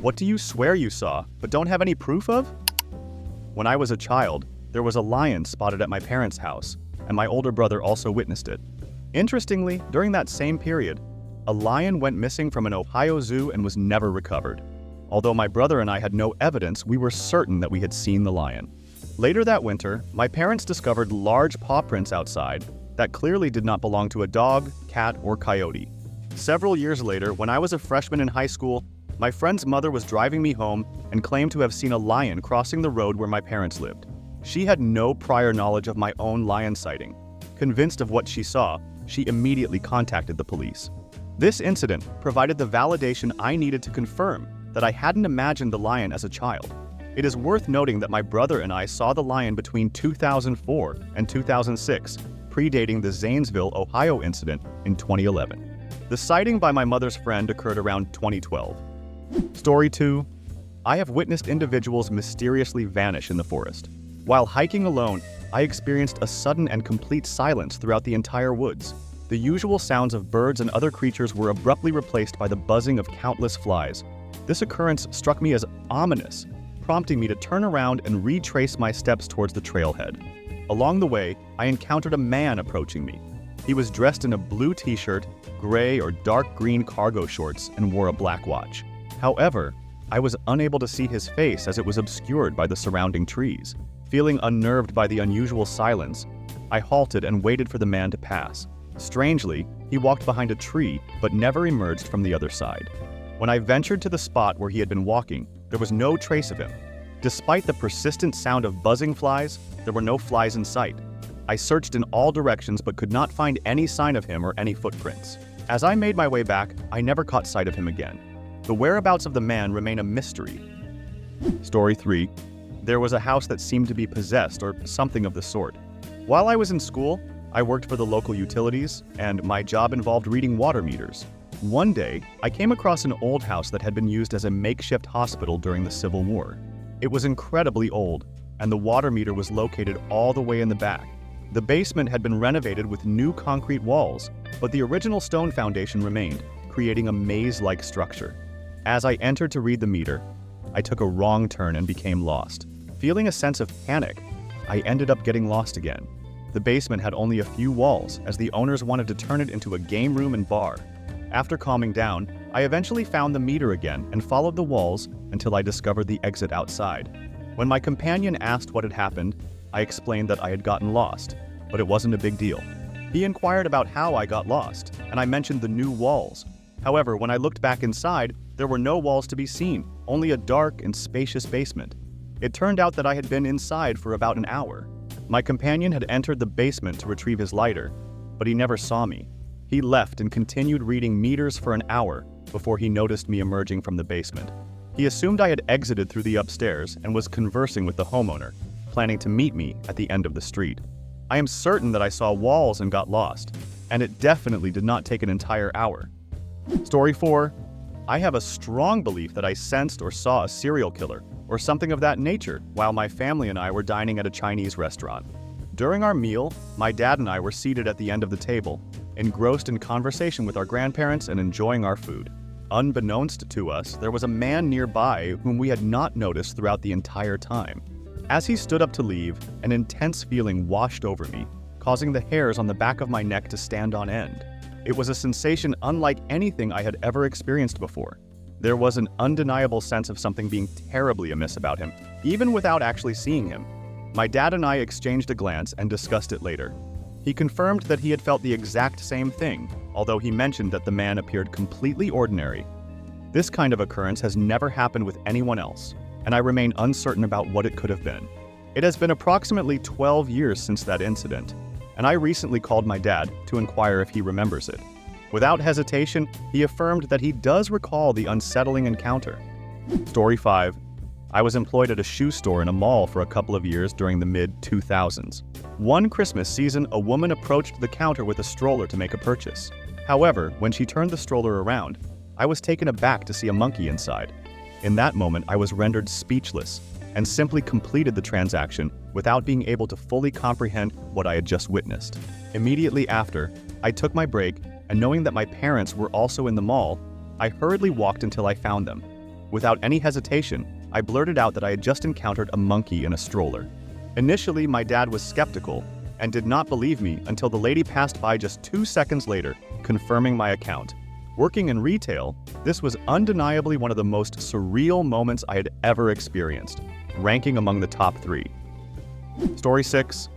What do you swear you saw, but don't have any proof of? When I was a child, there was a lion spotted at my parents' house, and my older brother also witnessed it. Interestingly, during that same period, a lion went missing from an Ohio zoo and was never recovered. Although my brother and I had no evidence, we were certain that we had seen the lion. Later that winter, my parents discovered large paw prints outside that clearly did not belong to a dog, cat, or coyote. Several years later, when I was a freshman in high school, my friend's mother was driving me home and claimed to have seen a lion crossing the road where my parents lived. She had no prior knowledge of my own lion sighting. Convinced of what she saw, she immediately contacted the police. This incident provided the validation I needed to confirm that I hadn't imagined the lion as a child. It is worth noting that my brother and I saw the lion between 2004 and 2006, predating the Zanesville, Ohio incident in 2011. The sighting by my mother's friend occurred around 2012. Story 2. I have witnessed individuals mysteriously vanish in the forest. While hiking alone, I experienced a sudden and complete silence throughout the entire woods. The usual sounds of birds and other creatures were abruptly replaced by the buzzing of countless flies. This occurrence struck me as ominous, prompting me to turn around and retrace my steps towards the trailhead. Along the way, I encountered a man approaching me. He was dressed in a blue t-shirt, gray or dark green cargo shorts, and wore a black watch. However, I was unable to see his face as it was obscured by the surrounding trees. Feeling unnerved by the unusual silence, I halted and waited for the man to pass. Strangely, he walked behind a tree but never emerged from the other side. When I ventured to the spot where he had been walking, there was no trace of him. Despite the persistent sound of buzzing flies, there were no flies in sight. I searched in all directions but could not find any sign of him or any footprints. As I made my way back, I never caught sight of him again. The whereabouts of the man remain a mystery. Story 3. There was a house that seemed to be possessed or something of the sort. While I was in school, I worked for the local utilities, and my job involved reading water meters. One day, I came across an old house that had been used as a makeshift hospital during the Civil War. It was incredibly old, and the water meter was located all the way in the back. The basement had been renovated with new concrete walls, but the original stone foundation remained, creating a maze-like structure. As I entered to read the meter, I took a wrong turn and became lost. Feeling a sense of panic, I ended up getting lost again. The basement had only a few walls, as the owners wanted to turn it into a game room and bar. After calming down, I eventually found the meter again and followed the walls until I discovered the exit outside. When my companion asked what had happened, I explained that I had gotten lost, but it wasn't a big deal. He inquired about how I got lost, and I mentioned the new walls. However, when I looked back inside, there were no walls to be seen, only a dark and spacious basement. It turned out that I had been inside for about an hour. My companion had entered the basement to retrieve his lighter, but he never saw me. He left and continued reading meters for an hour before he noticed me emerging from the basement. He assumed I had exited through the upstairs and was conversing with the homeowner, planning to meet me at the end of the street. I am certain that I saw walls and got lost, and it definitely did not take an entire hour. Story 4. I have a strong belief that I sensed or saw a serial killer or something of that nature while my family and I were dining at a Chinese restaurant. During our meal, my dad and I were seated at the end of the table, engrossed in conversation with our grandparents and enjoying our food. Unbeknownst to us, there was a man nearby whom we had not noticed throughout the entire time. As he stood up to leave, an intense feeling washed over me, causing the hairs on the back of my neck to stand on end. It was a sensation unlike anything I had ever experienced before. There was an undeniable sense of something being terribly amiss about him, even without actually seeing him. My dad and I exchanged a glance and discussed it later. He confirmed that he had felt the exact same thing, although he mentioned that the man appeared completely ordinary. This kind of occurrence has never happened with anyone else, and I remain uncertain about what it could have been. It has been approximately 12 years since that incident, and I recently called my dad to inquire if he remembers it. Without hesitation, he affirmed that he does recall the unsettling encounter. Story 5. I was employed at a shoe store in a mall for a couple of years during the mid-2000s. One Christmas season, a woman approached the counter with a stroller to make a purchase. However, when she turned the stroller around, I was taken aback to see a monkey inside. In that moment, I was rendered speechless and simply completed the transaction without being able to fully comprehend what I had just witnessed. Immediately after, I took my break, and knowing that my parents were also in the mall, I hurriedly walked until I found them. Without any hesitation, I blurted out that I had just encountered a monkey in a stroller. Initially, my dad was skeptical and did not believe me until the lady passed by just 2 seconds later, confirming my account. Working in retail, this was undeniably one of the most surreal moments I had ever experienced, ranking among the top 3. Story 6.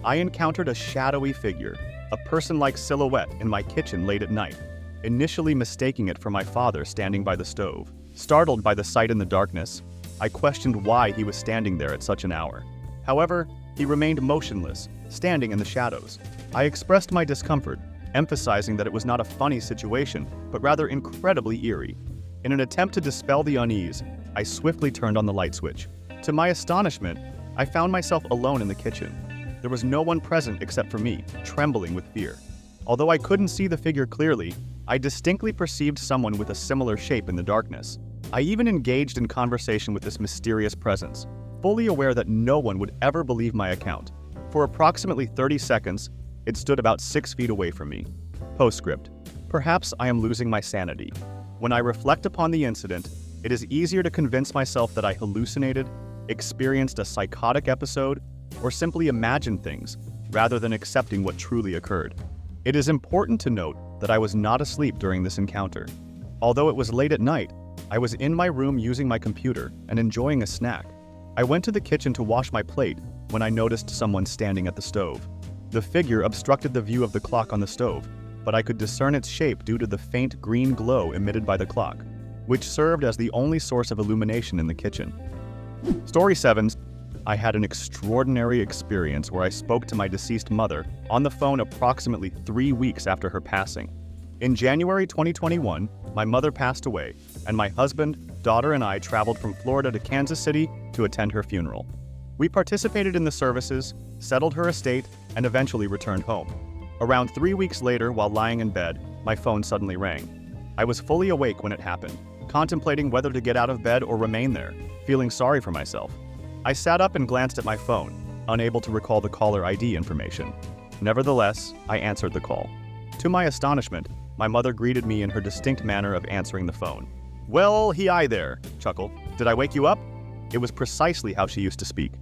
I encountered a shadowy figure, a person-like silhouette in my kitchen late at night, initially mistaking it for my father standing by the stove. Startled by the sight in the darkness, I questioned why he was standing there at such an hour. However, he remained motionless, standing in the shadows. I expressed my discomfort, emphasizing that it was not a funny situation, but rather incredibly eerie. In an attempt to dispel the unease, I swiftly turned on the light switch. To my astonishment, I found myself alone in the kitchen. There was no one present except for me, trembling with fear. Although I couldn't see the figure clearly, I distinctly perceived someone with a similar shape in the darkness. I even engaged in conversation with this mysterious presence, fully aware that no one would ever believe my account. For approximately 30 seconds, it stood about 6 feet away from me. Postscript. Perhaps I am losing my sanity. When I reflect upon the incident, it is easier to convince myself that I hallucinated, experienced a psychotic episode, or simply imagined things, rather than accepting what truly occurred. It is important to note that I was not asleep during this encounter. Although it was late at night, I was in my room using my computer and enjoying a snack. I went to the kitchen to wash my plate when I noticed someone standing at the stove. The figure obstructed the view of the clock on the stove, but I could discern its shape due to the faint green glow emitted by the clock, which served as the only source of illumination in the kitchen. Story 7. I had an extraordinary experience where I spoke to my deceased mother on the phone approximately 3 weeks after her passing. In January 2021, my mother passed away, and my husband, daughter, and I traveled from Florida to Kansas City to attend her funeral. We participated in the services, settled her estate, and eventually returned home. Around 3 weeks later, while lying in bed, my phone suddenly rang. I was fully awake when it happened, contemplating whether to get out of bed or remain there, feeling sorry for myself. I sat up and glanced at my phone, unable to recall the caller ID information. Nevertheless, I answered the call. To my astonishment, my mother greeted me in her distinct manner of answering the phone. "Well, hi there," chuckle. "Did I wake you up?" It was precisely how she used to speak.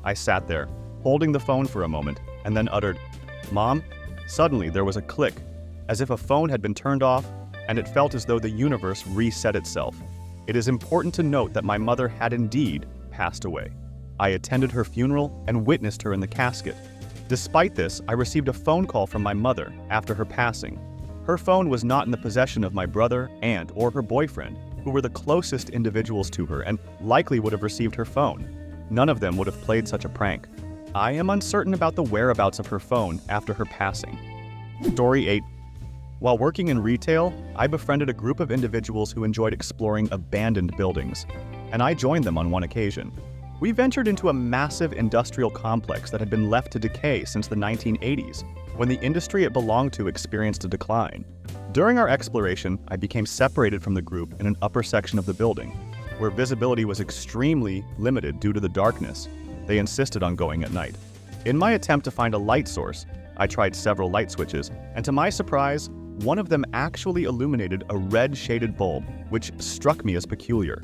I sat there, holding the phone for a moment, and then uttered, "Mom?" Suddenly, there was a click, as if a phone had been turned off, and it felt as though the universe reset itself. It is important to note that my mother had indeed passed away. I attended her funeral and witnessed her in the casket. Despite this, I received a phone call from my mother after her passing. Her phone was not in the possession of my brother, aunt, or her boyfriend, who were the closest individuals to her and likely would have received her phone. None of them would have played such a prank. I am uncertain about the whereabouts of her phone after her passing. Story 8. While working in retail, I befriended a group of individuals who enjoyed exploring abandoned buildings, and I joined them on one occasion. We ventured into a massive industrial complex that had been left to decay since the 1980s, when the industry it belonged to experienced a decline. During our exploration, I became separated from the group in an upper section of the building, where visibility was extremely limited due to the darkness. They insisted on going at night. In my attempt to find a light source, I tried several light switches, and to my surprise, one of them actually illuminated a red-shaded bulb, which struck me as peculiar.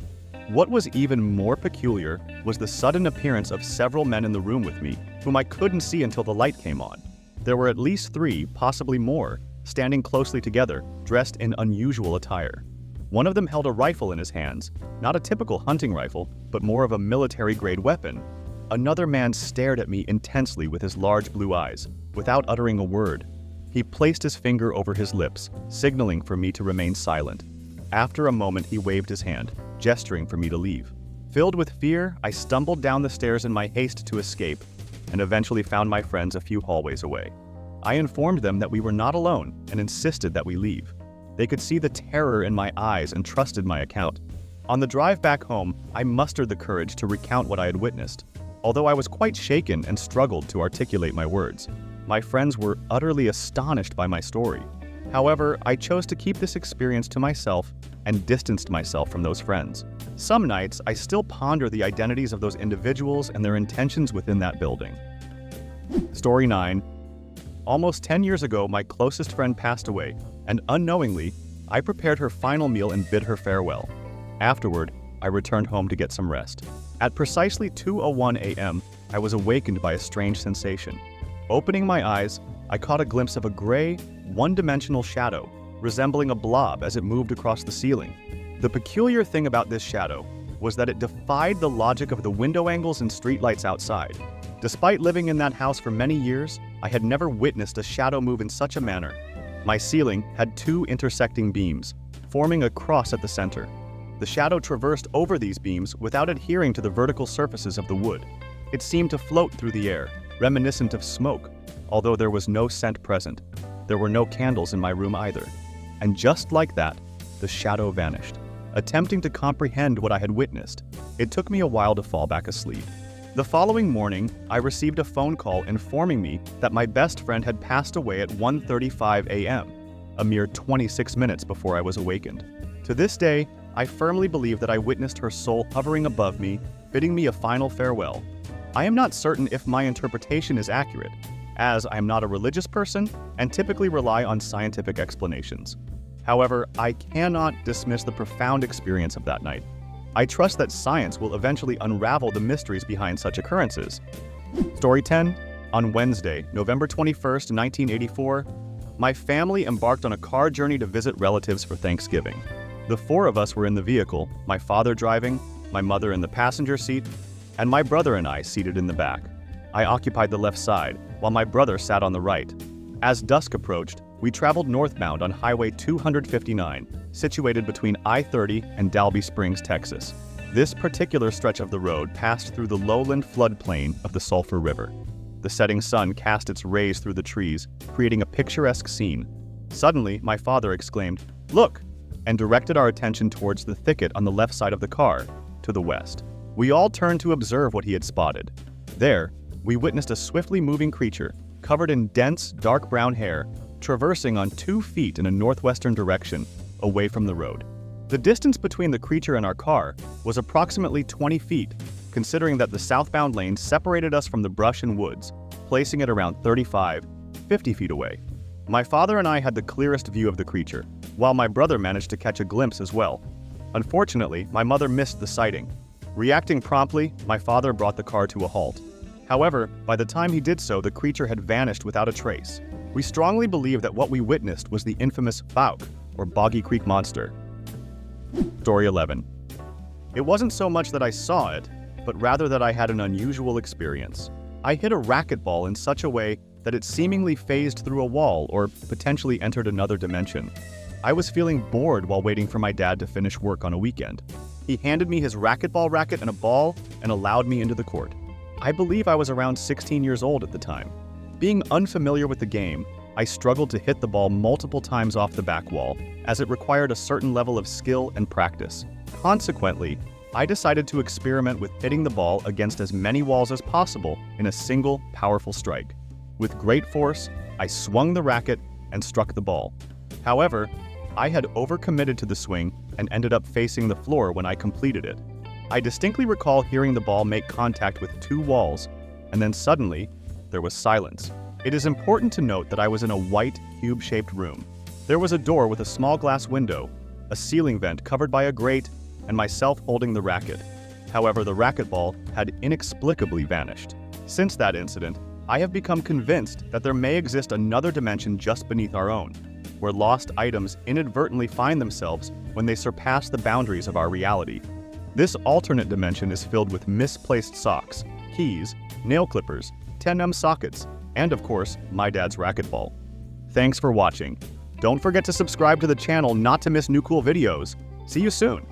What was even more peculiar was the sudden appearance of several men in the room with me, whom I couldn't see until the light came on. There were at least 3, possibly more, standing closely together, dressed in unusual attire. One of them held a rifle in his hands, not a typical hunting rifle, but more of a military-grade weapon. Another man stared at me intensely with his large blue eyes, without uttering a word. He placed his finger over his lips, signaling for me to remain silent. After a moment, he waved his hand, gesturing for me to leave. Filled with fear, I stumbled down the stairs in my haste to escape, and eventually found my friends a few hallways away. I informed them that we were not alone and insisted that we leave. They could see the terror in my eyes and trusted my account. On the drive back home, I mustered the courage to recount what I had witnessed, although I was quite shaken and struggled to articulate my words. My friends were utterly astonished by my story. However, I chose to keep this experience to myself and distanced myself from those friends. Some nights, I still ponder the identities of those individuals and their intentions within that building. Story 9. Almost 10 years ago, my closest friend passed away, and unknowingly, I prepared her final meal and bid her farewell. Afterward, I returned home to get some rest. At precisely 2:01 a.m., I was awakened by a strange sensation. Opening my eyes, I caught a glimpse of a gray, one-dimensional shadow, resembling a blob as it moved across the ceiling. The peculiar thing about this shadow was that it defied the logic of the window angles and streetlights outside. Despite living in that house for many years, I had never witnessed a shadow move in such a manner. My ceiling had two intersecting beams, forming a cross at the center. The shadow traversed over these beams without adhering to the vertical surfaces of the wood. It seemed to float through the air, reminiscent of smoke, although there was no scent present. There were no candles in my room either. And just like that, the shadow vanished. Attempting to comprehend what I had witnessed, it took me a while to fall back asleep. The following morning, I received a phone call informing me that my best friend had passed away at 1:35 a.m., a mere 26 minutes before I was awakened. To this day, I firmly believe that I witnessed her soul hovering above me, bidding me a final farewell. I am not certain if my interpretation is accurate, as I am not a religious person and typically rely on scientific explanations. However, I cannot dismiss the profound experience of that night. I trust that science will eventually unravel the mysteries behind such occurrences. Story 10. On Wednesday, November 21st, 1984, my family embarked on a car journey to visit relatives for Thanksgiving. The four of us were in the vehicle, my father driving, my mother in the passenger seat, and my brother and I seated in the back. I occupied the left side, while my brother sat on the right. As dusk approached, we traveled northbound on Highway 259, situated between I-30 and Dalby Springs, Texas. This particular stretch of the road passed through the lowland floodplain of the Sulphur River. The setting sun cast its rays through the trees, creating a picturesque scene. Suddenly, my father exclaimed, "Look!" and directed our attention towards the thicket on the left side of the car, to the west. We all turned to observe what he had spotted. There, we witnessed a swiftly moving creature, covered in dense, dark brown hair, traversing on 2 feet in a northwestern direction, away from the road. The distance between the creature and our car was approximately 20 feet, considering that the southbound lane separated us from the brush and woods, placing it around 50 feet away. My father and I had the clearest view of the creature, while my brother managed to catch a glimpse as well. Unfortunately, my mother missed the sighting. Reacting promptly, my father brought the car to a halt. However, by the time he did so, the creature had vanished without a trace. We strongly believe that what we witnessed was the infamous Bauk, or Boggy Creek Monster. Story 11. It wasn't so much that I saw it, but rather that I had an unusual experience. I hit a racquetball in such a way that it seemingly phased through a wall or potentially entered another dimension. I was feeling bored while waiting for my dad to finish work on a weekend. He handed me his racquetball racket and a ball and allowed me into the court. I believe I was around 16 years old at the time. Being unfamiliar with the game, I struggled to hit the ball multiple times off the back wall, as it required a certain level of skill and practice. Consequently, I decided to experiment with hitting the ball against as many walls as possible in a single, powerful strike. With great force, I swung the racket and struck the ball. However, I had overcommitted to the swing and ended up facing the floor when I completed it. I distinctly recall hearing the ball make contact with 2 walls, and then suddenly, there was silence. It is important to note that I was in a white, cube-shaped room. There was a door with a small glass window, a ceiling vent covered by a grate, and myself holding the racket. However, the racquetball had inexplicably vanished. Since that incident, I have become convinced that there may exist another dimension just beneath our own, where lost items inadvertently find themselves when they surpass the boundaries of our reality. This alternate dimension is filled with misplaced socks, keys, nail clippers, 10mm sockets, and of course, my dad's racquetball. Thanks for watching. Don't forget to subscribe to the channel not to miss new cool videos. See you soon!